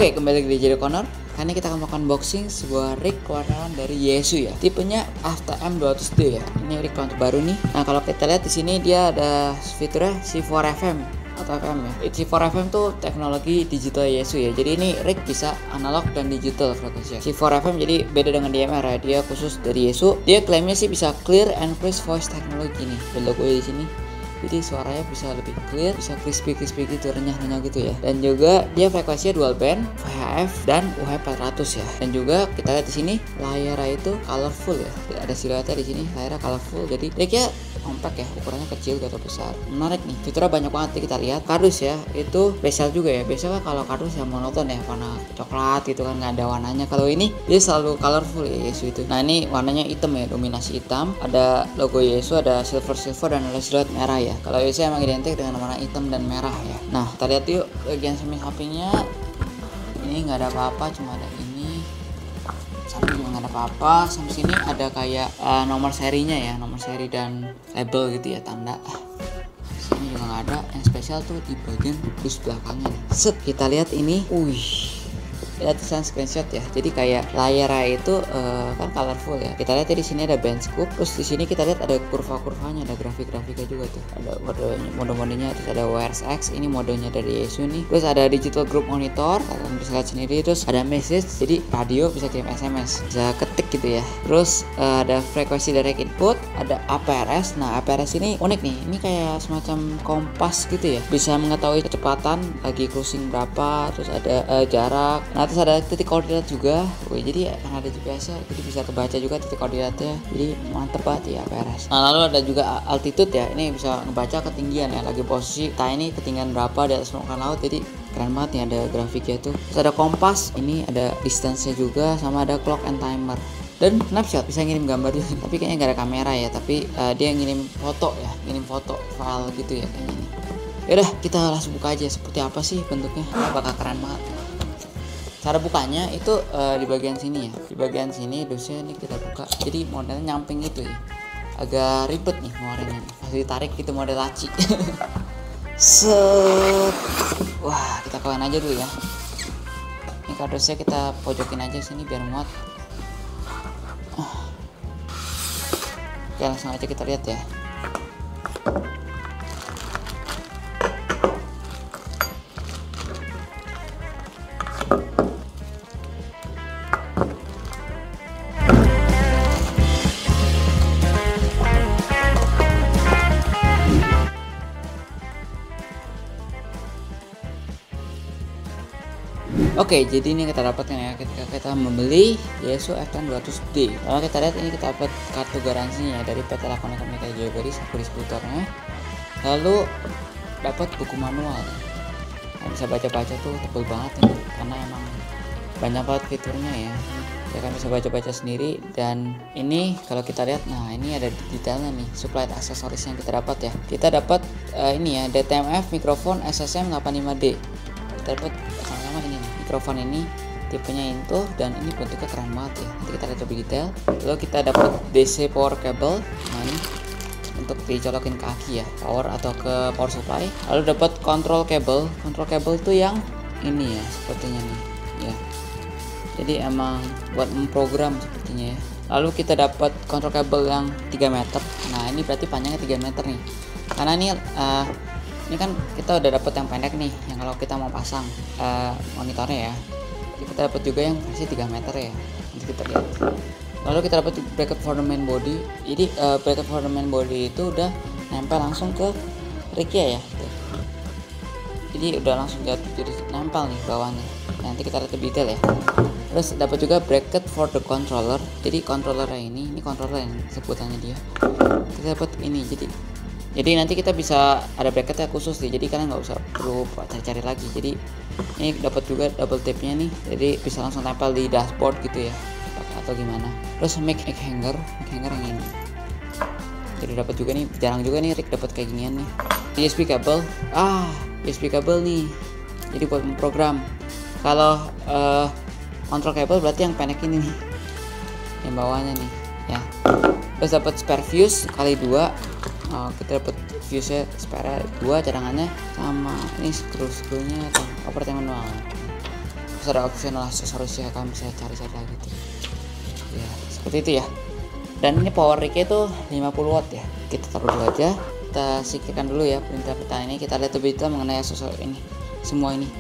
Oke, kembali lagi di Jadi Connor. Kali ini kita akan melakukan unboxing sebuah rig warna dari Yaesu ya. Tipenya AFTM 200D ya. Ini rig untuk baru nih. Nah, kalau kita lihat di sini dia ada fiturnya C4FM atau FM ya. C4FM tuh teknologi digital Yaesu ya. Jadi ini rig bisa analog dan digital frekuensinya. C4FM jadi beda dengan DMR ya. Dia khusus dari Yaesu. Dia klaimnya sih bisa clear and crisp voice technology nih. Ada logonya di sini. Jadi suaranya bisa lebih clear, bisa crispy gitu, renyah gitu ya. Dan juga dia frekuensinya dual band, VHF dan UH400 ya. Dan juga kita lihat di sini layarnya itu colorful ya. Ada siluetnya di sini, layarnya colorful. Jadi dia compact ya, ukurannya kecil atau besar. Menarik nih, fiturnya banyak banget nih kita lihat. Kardus ya, itu spesial juga ya. Biasanya kalau kardus yang monoton ya, warna coklat gitu kan, nggak ada warnanya. Kalau ini dia selalu colorful ya Yaesu itu. Nah ini warnanya hitam ya, dominasi hitam. Ada logo Yaesu, ada silver dan ada siluet merah ya. Kalau Yaesu emang identik dengan warna hitam dan merah ya. Nah kita lihat yuk bagian samping HP-nya. Ini nggak ada apa-apa, cuma ada ini. Samping juga nggak ada apa-apa. Sampai sini ada kayak nomor serinya ya, nomor seri dan label gitu ya, tanda. Sini juga nggak ada. Yang spesial tuh di bagian dus belakangnya. Set, kita lihat ini. Lihat tulisan screenshot ya. Jadi kayak layarnya itu kan colorful ya. Kita lihat ya di sini ada band scoop. Terus di sini kita lihat ada kurva-kurvanya, ada grafik-grafiknya juga tuh. Ada mode-modenya, terus ada WireX. Ini modenya dari Yaesu nih. Terus ada digital group monitor, kalian bisa lihat sendiri. Terus ada message, jadi radio bisa kirim SMS, bisa ketik gitu ya. Terus ada frekuensi direct input, ada APRS. Nah APRS ini unik nih. Ini kayak semacam kompas gitu ya. Bisa mengetahui kecepatan, lagi cruising berapa. Terus ada jarak. Nah terus ada titik koordinat juga. Jadi karena ada GPS-nya, jadi bisa kebaca juga titik koordinatnya. Jadi mantep banget ya APRS. Nah lalu ada juga altitude ya. Ini bisa ngebaca ketinggian ya, lagi posisi kita ini ketinggian berapa di atas permukaan laut. Jadi keren banget nih, ada grafiknya tuh. Terus ada kompas, ini ada distance-nya juga, sama ada clock and timer. Dan snapshot, bisa ngirim gambar juga. Tapi kayaknya nggak ada kamera ya, tapi dia ngirim foto ya, ngirim foto file gitu ya kayaknya ini. Yaudah kita langsung buka aja seperti apa sih bentuknya. Bakal keren banget. Cara bukanya itu di bagian sini ya. Di bagian sini dosnya ini kita buka. Jadi modelnya nyamping gitu ya. Agak ribet nih ngeluarinnya. Harus ditarik gitu, model laci. Set. Wah, kita kawan aja dulu ya. Ini kardusnya kita pojokin aja sini biar muat. Oke, langsung aja kita lihat ya. Oke, jadi ini kita dapatkan ya ketika kita membeli Yaesu AFTM 200D. Lalu kita lihat ini kita dapat kartu garansinya dari PT Lakona Komunika Jayabari, aku distributornya. Lalu dapat buku manual. Nah, bisa baca-baca tuh, tebel banget ini karena emang banyak banget fiturnya ya. Ya kan bisa baca-baca sendiri. Dan ini kalau kita lihat, nah ini ada detailnya nih, supply aksesoris yang kita dapat ya. Kita dapat ini ya, DTMF mikrofon SSM 85D. Kita dapat sama-sama ini nih, mikrofon ini tipenya Into dan ini bentuknya keren banget ya. Nanti kita lihat lebih detail. Lalu kita dapat DC power cable. Nah ini untuk dicolokin ke aki ya, power atau ke power supply. Lalu dapat control cable. Control cable tuh yang ini ya, sepertinya nih ya. Jadi emang buat memprogram sepertinya ya. Lalu kita dapat control cable yang 3 meter. Nah ini berarti panjangnya 3 meter nih. Karena ini kan kita udah dapat yang pendek nih, yang kalau kita mau pasang monitornya ya. Kita dapat juga yang versi 3 meter ya. Nanti kita lihat. Lalu kita dapat bracket for the main body. Jadi bracket for the main body itu udah nempel langsung ke rignya ya. Jadi udah langsung jadi nempel nih bawahnya. Nanti kita lihat lebih detail ya. Terus dapat juga bracket for the controller. Jadi controllernya ini controller yang sebutannya dia. Kita dapat ini, jadi nanti kita bisa ada bracketnya khusus nih, jadi kalian nggak usah perlu cari-cari lagi. Jadi ini dapat juga double tape-nya nih, jadi bisa langsung tempel di dashboard gitu ya, atau gimana. Terus mic hanger yang ini. Jadi dapat juga nih, jarang juga nih rig dapat kayak ginian nih. USB kabel, USB kabel nih. Jadi buat memprogram. Kalau kontrol kabel berarti yang pendek ini nih, yang bawahnya nih ya. Terus dapat spare fuse kali 2. Kita dapat fuse-nya spare 2 cadangannya, sama ini screw-nya atau operating manual. terus ada optional aksesoris ya, kalian bisa cari-cari lagi gitu ya, seperti itu ya. Dan ini power rignya itu 50 watt ya. Kita taruh dulu aja, kita singkirkan dulu ya perintah ini. Kita lihat lebih detail mengenai aksesoris ini semua ini.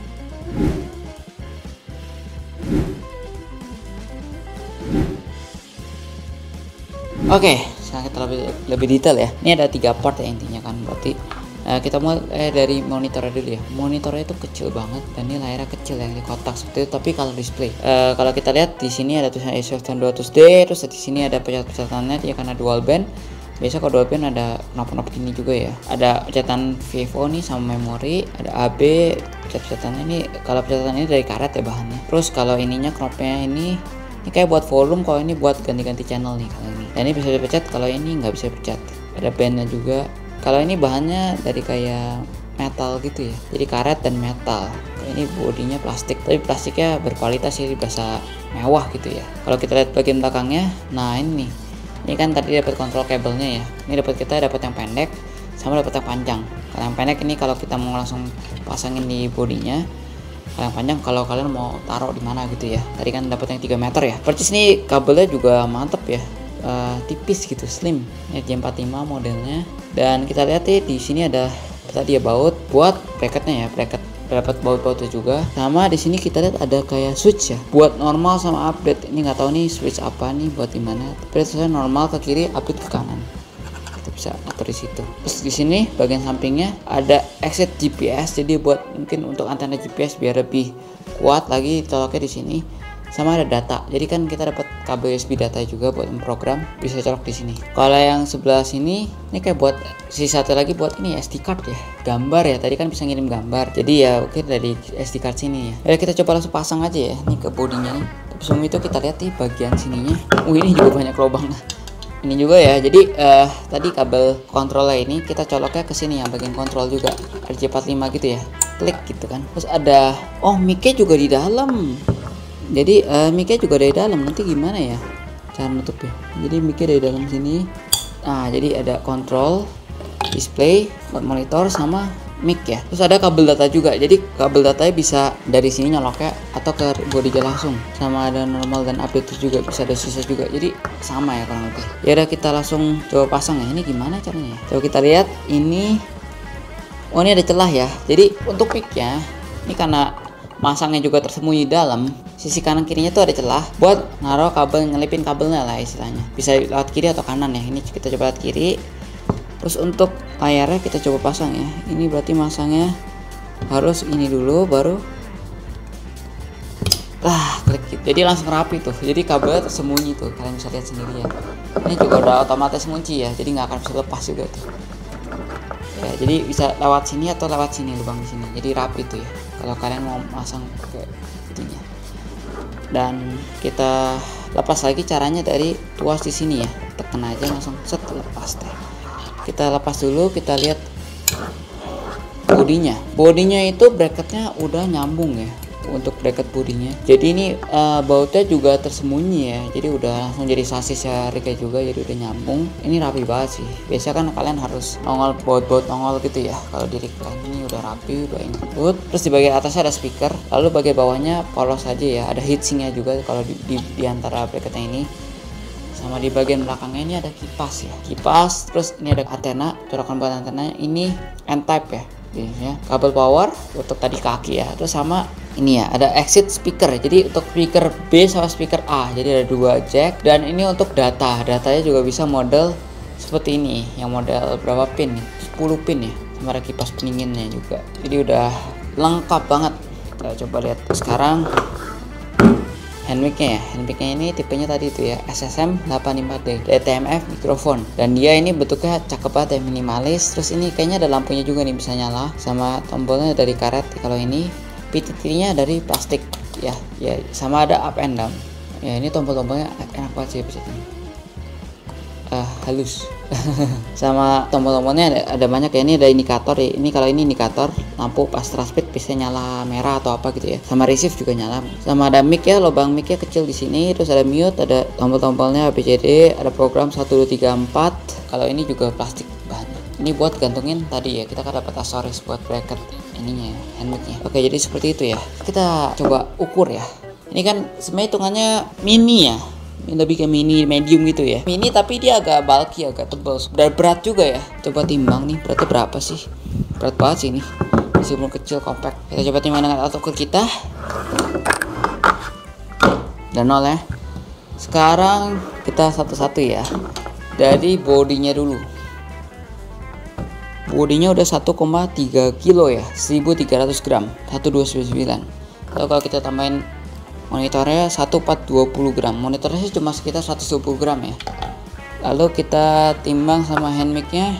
Oke, sekarang kita lebih detail ya. Ini ada 3 part ya intinya kan, berarti kita mulai dari monitornya dulu ya. Monitornya itu kecil banget dan ini layarnya kecil ya, di kotak seperti itu. Tapi kalau display, kalau kita lihat di sini ada tulisan A7 200D, terus di sini ada pencet-pencetannya ya karena dual band. Biasa kalau dual band ada knop-knop gini juga ya. Ada pencetan VIVO nih sama memori, ada AB, pencet-pencetannya ini. Kalau pencetan ini dari karet ya bahannya. Terus kalau ininya knopnya ini kayak buat volume, kalau ini buat ganti-ganti channel nih kalau ini. Dan ini bisa dipencet, kalau ini nggak bisa dipencet. Ada bandnya juga. Kalau ini bahannya dari kayak metal gitu ya, jadi karet dan metal. Ini bodinya plastik, tapi plastiknya berkualitas sih, berasa mewah gitu ya. Kalau kita lihat bagian belakangnya, nah ini kan tadi dapat kontrol kabelnya ya. Ini kita dapat yang pendek sama dapat yang panjang. Kalau yang pendek ini kalau kita mau langsung pasangin di bodinya, kalau yang panjang kalau kalian mau taruh di mana gitu ya. Tadi kan dapat yang 3 meter ya. Percis ini kabelnya juga mantep ya. Tipis gitu, slim. Ini J45 modelnya. Dan kita lihat di sini ada tadi ya baut buat bracketnya ya, bracket dapat baut-bautnya juga. Sama di sini kita lihat ada kayak switch ya, buat normal sama update. Ini nggak tahu nih switch apa nih, buat dimana. Tapi saya normal ke kiri, update ke kanan. Kita bisa atur di situ. Terus di sini bagian sampingnya ada exit GPS, jadi buat mungkin untuk antena GPS biar lebih kuat lagi coloknya di sini. Sama ada data, jadi kan kita dapat kabel USB data juga buat memprogram, bisa colok di sini. Kalau yang sebelah sini ini kayak buat satu lagi buat ini SD card ya, gambar ya, tadi kan bisa ngirim gambar, jadi ya oke dari SD card sini ya. Kita coba langsung pasang aja ya, ini ke bodinya nih. Tapi sebelum itu kita lihat nih bagian sininya. Ini juga banyak lubang. Ini juga ya, jadi tadi kabel kontrolnya ini kita coloknya ke sini ya, bagian kontrol juga RJ45 gitu ya, klik gitu kan. Terus ada mic-nya juga di dalam. Jadi mic-nya juga dari dalam, nanti gimana ya cara nutupnya. Jadi mic-nya dari dalam sini. Nah, jadi ada kontrol, display, monitor sama mic ya. Terus ada kabel data juga. Jadi kabel datanya bisa dari sini nyoloknya atau ke bodinya langsung. Sama ada normal dan update juga, bisa ada sisa juga. Jadi sama ya kurang lebih. Ya udah kita langsung coba pasang ya. Ini gimana caranya ya? Coba kita lihat ini. Ini ada celah ya. Jadi untuk mic-nya ini karena masangnya juga tersembunyi dalam, sisi kanan kirinya tuh ada celah buat naruh kabel, nyelipin kabelnya lah istilahnya. Bisa lewat kiri atau kanan ya. Ini kita coba lewat kiri. Terus untuk layarnya kita coba pasang ya. Ini berarti masangnya harus ini dulu baru klik gitu. Jadi langsung rapi tuh. Jadi kabelnya tersembunyi tuh, kalian bisa lihat sendiri ya. Ini juga udah otomatis kunci ya, jadi nggak akan bisa lepas juga tuh ya. Jadi bisa lewat sini atau lewat sini, lubang di sini. Jadi rapi tuh ya kalau kalian mau pasang pakai itunya. Dan kita lepas lagi caranya dari tuas di sini ya, tekan aja langsung set, lepas deh. Kita lepas dulu, kita lihat bodinya itu bracketnya udah nyambung ya untuk bracket bodinya. Jadi ini bautnya juga tersembunyi ya, jadi udah langsung jadi sasis ya Rika juga, jadi udah nyambung. Ini rapi banget sih. Biasa kan kalian harus nongol baut nongol gitu ya. Kalau di Rika ini udah rapi, udah input. Terus di bagian atasnya ada speaker, lalu bagian bawahnya polos aja ya, ada heatsinknya juga kalau di antara bracketnya ini. Sama di bagian belakangnya ini ada kipas ya, terus ini ada antena, colokan buat antena. Ini N-type ya, ya, kabel power untuk tadi kaki ya. Terus sama ini ya, ada exit speaker. Jadi untuk speaker B sama speaker A, jadi ada 2 jack. Dan ini untuk datanya juga bisa model seperti ini, yang model berapa pin nih, 10 pin ya, sama ada kipas pendinginnya juga. Jadi udah lengkap banget. Kita coba lihat sekarang handmic-nya ya. Handmic-nya ini tipenya tadi itu ya, SSM 85D, DTMF mikrofon. Dan dia ini bentuknya cakep banget ya, minimalis. Terus ini kayaknya ada lampunya juga nih, bisa nyala. Sama tombolnya dari karet kalau ini. Titiknya dari plastik ya, sama ada up and down ya. Ini tombol-tombolnya enak banget sih pencetnya, halus. Sama tombol-tombolnya ada banyak ya. Ini ada indikator ya. Ini kalau ini indikator lampu pas transmit bisa nyala merah atau apa gitu ya. Sama receive juga nyala. Sama ada mic ya, lubang mic-nya kecil di sini. Terus ada mute, ada tombol-tombolnya ABCD, ada program 1 2 3 4. Kalau ini juga plastik bahannya. Ini buat gantungin tadi ya, kita kan dapat aksesoris buat bracket ininya, handmade-nya. Oke, jadi seperti itu ya. Kita coba ukur ya. Ini kan sebenarnya hitungannya mini ya, lebih ke mini medium gitu ya. Mini tapi dia agak bulky, agak tebal dan berat juga ya. Coba timbang nih, beratnya berapa sih? Berat banget sih ini, meskipun kecil compact. Kita coba timbang dengan alat ukur kita. Dan 0 ya. Sekarang kita satu-satu ya. Dari bodinya dulu. Bodinya udah 1,3 kilo ya, 1300 gram, 1299. Lalu kalau kita tambahin monitornya 1420 gram, monitornya sih cuma sekitar 120 gram ya. Lalu kita timbang sama handmade-nya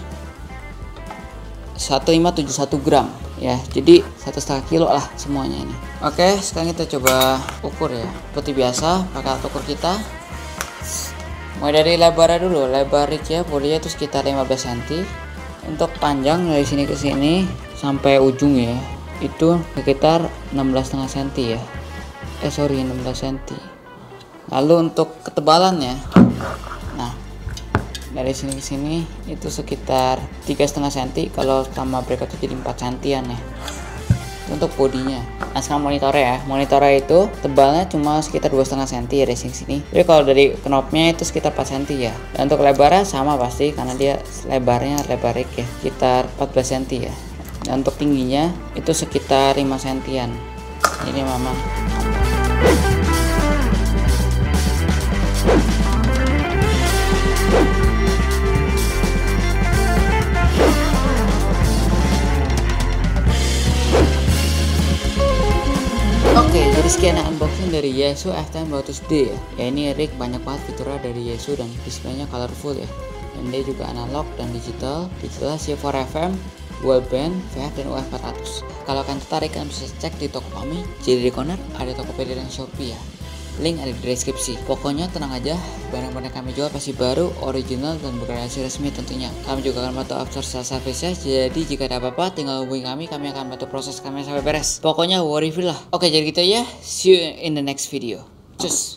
1571 gram ya, jadi 1,5 kilo lah semuanya ini. Oke, sekarang kita coba ukur ya, seperti biasa pakai alat ukur kita. Mulai dari lebarnya dulu, lebar rig ya, bodinya itu sekitar 15 cm. Untuk panjang dari sini ke sini sampai ujung ya, itu sekitar 16,5 cm ya. 16 cm. Lalu untuk ketebalannya, nah dari sini ke sini itu sekitar 3,5 cm. Kalau tambah bracket itu jadi 4 cm ya. Itu untuk bodinya. Nah sekarang monitornya itu tebalnya cuma sekitar 2,5 cm ya dari sini. Jadi kalau dari knobnya itu sekitar 4 cm ya. Dan untuk lebarnya sama pasti karena dia lebarnya lebar rig ya, sekitar 14 cm ya. Dan untuk tingginya itu sekitar 5 cm-an. Ini memang Oke, jadi sekian unboxing dari Yaesu FTM 200D ya. Ya ini rig banyak banget fiturnya dari Yaesu dan displaynya colorful ya. Dan dia juga analog dan digital. Digital C4 FM, dual band, VF dan UF 400. Kalau kalian tertarik kalian bisa cek di toko kami. Jadi di corner ada Tokopedia dan Shopee ya. Link ada di deskripsi. Pokoknya tenang aja, barang-barang kami jual pasti baru, original dan bergarasi resmi tentunya. Kami juga akan bantu after sales service ya. Jadi jika ada apa-apa tinggal hubungi kami akan bantu proses kami sampai beres. Pokoknya worry free lah. Oke, jadi gitu ya. See you in the next video. Cus.